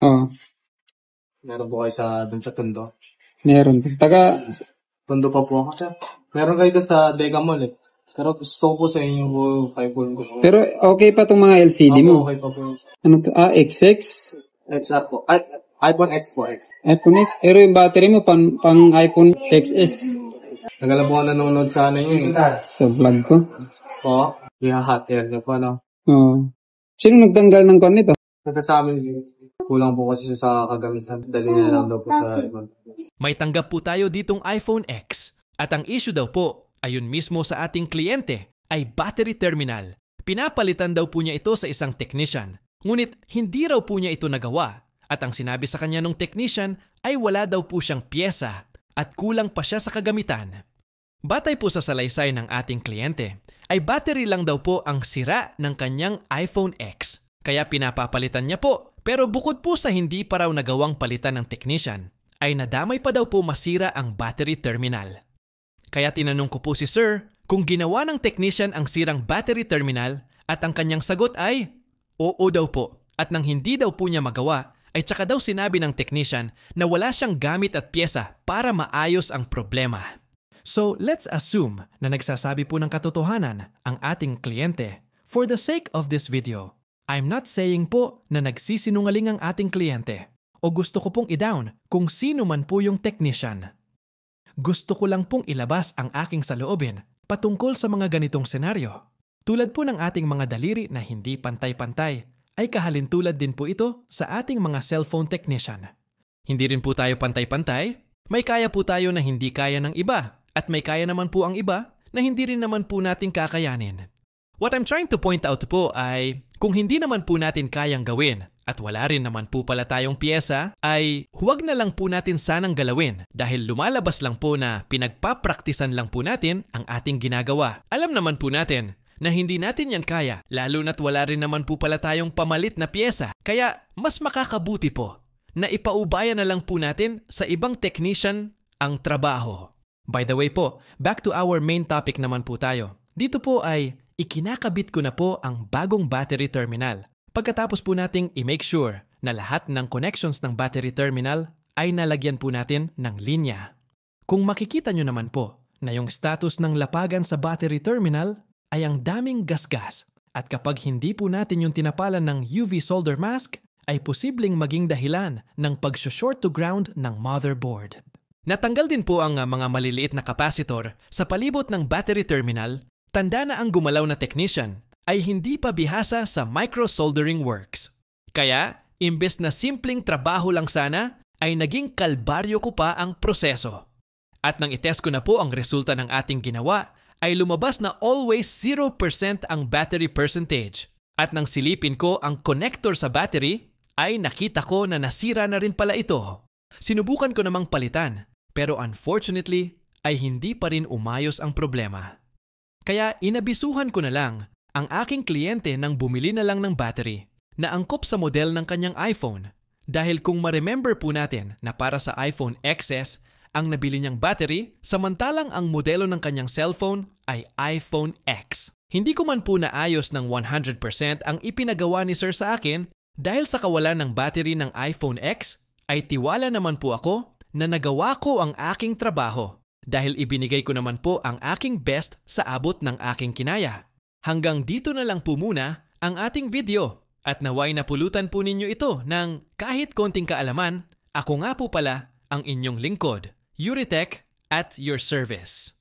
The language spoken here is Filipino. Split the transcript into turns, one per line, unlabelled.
Oh,
Meron po kayo dun sa Tondo.
meron.
Tondo pa po ako, sir. Meron kayo dun sa Deca Mall eh. Pero gusto ko po sa inyo po, iPhone ko po.
Pero okay pa tong mga LCD mo.
Okay pa po.
Ano to? XX?
XR po. iPhone X po, X.
iPhone X? Pero yung battery mo pang iPhone XS.
Nagala po ako nanonood sa ano yun.
Sa vlog ko.
Po, hot air niyo po, no?
Oh. Sino nagtanggal ng kon nito?
Nagkasabi kulang po kasi sa kagamitan. Dali na lang daw po sa ibang.
May tanggap po tayo ditong iPhone X. At ang issue daw po, ayun mismo sa ating kliyente, ay battery terminal. Pinapalitan daw po niya ito sa isang technician. Ngunit hindi raw po niya ito nagawa. At ang sinabi sa kanya ng technician ay wala daw po siyang pyesa at kulang pa siya sa kagamitan. Batay po sa salaysay ng ating kliyente, ay battery lang daw po ang sira ng kanyang iPhone X. Kaya pinapapalitan niya po. Pero bukod po sa hindi pa raw nagawang palitan ng technician, ay nadamay pa daw po masira ang battery terminal. Kaya tinanong ko po si Sir kung ginawa ng technician ang sirang battery terminal at ang kanyang sagot ay oo daw po. At nang hindi daw po niya magawa, ay tsaka daw sinabi ng technician na wala siyang gamit at pyesa para maayos ang problema. So let's assume na nagsasabi po ng katotohanan ang ating kliyente. For the sake of this video, I'm not saying po na nagsisinungaling ang ating kliyente o gusto ko pong i-down kung sino man po yung technician. Gusto ko lang pong ilabas ang aking saloobin patungkol sa mga ganitong senaryo. Tulad po ng ating mga daliri na hindi pantay-pantay, ay kahalintulad din po ito sa ating mga cellphone technician. Hindi rin po tayo pantay-pantay, may kaya po tayo na hindi kaya ng iba at may kaya naman po ang iba na hindi rin naman po natin kakayanin. What I'm trying to point out po ay kung hindi naman po natin kayang gawin at wala rin naman po pala tayong pyesa, ay huwag na lang po natin sanang galawin dahil lumalabas lang po na pinagpapraktisan lang po natin ang ating ginagawa. Alam naman po natin na hindi natin yan kaya lalo na't wala rin naman po pala tayong pamalit na pyesa. Kaya mas makakabuti po na ipaubaya na lang po natin sa ibang technician ang trabaho. By the way po, back to our main topic naman po tayo. Dito po ay ikinakabit ko na po ang bagong battery terminal. Pagkatapos po nating i-make sure na lahat ng connections ng battery terminal ay nalagyan po natin ng linya. Kung makikita nyo naman po na yung status ng lapagan sa battery terminal ay ang daming gasgas at kapag hindi po natin yung tinapalan ng UV solder mask ay posibleng maging dahilan ng pag-short to ground ng motherboard. Natanggal din po ang mga maliliit na kapasitor sa palibot ng battery terminal. Tanda na ang gumalaw na technician ay hindi pa bihasa sa micro-soldering works. Kaya, imbes na simpleng trabaho lang sana, ay naging kalbaryo ko pa ang proseso. At nang itest ko na po ang resulta ng ating ginawa, ay lumabas na always 0% ang battery percentage. At nang silipin ko ang connector sa battery, ay nakita ko na nasira na rin pala ito. Sinubukan ko namang palitan, pero unfortunately, ay hindi pa rin umayos ang problema. Kaya inabisuhan ko na lang ang aking kliyente nang bumili na lang ng battery na angkop sa model ng kanyang iPhone. Dahil kung ma-remember po natin na para sa iPhone XS ang nabili niyang battery, samantalang ang modelo ng kanyang cellphone ay iPhone X. Hindi ko man po naayos ng 100% ang ipinagawa ni Sir sa akin dahil sa kawalan ng battery ng iPhone X ay tiwala naman po ako na nagawa ko ang aking trabaho. Dahil ibinigay ko naman po ang aking best sa abot ng aking kinaya. Hanggang dito na lang po muna ang ating video at naway napulutan po ninyo ito ng kahit konting kaalaman. Ako nga po pala ang inyong lingkod, Yuritech at your service.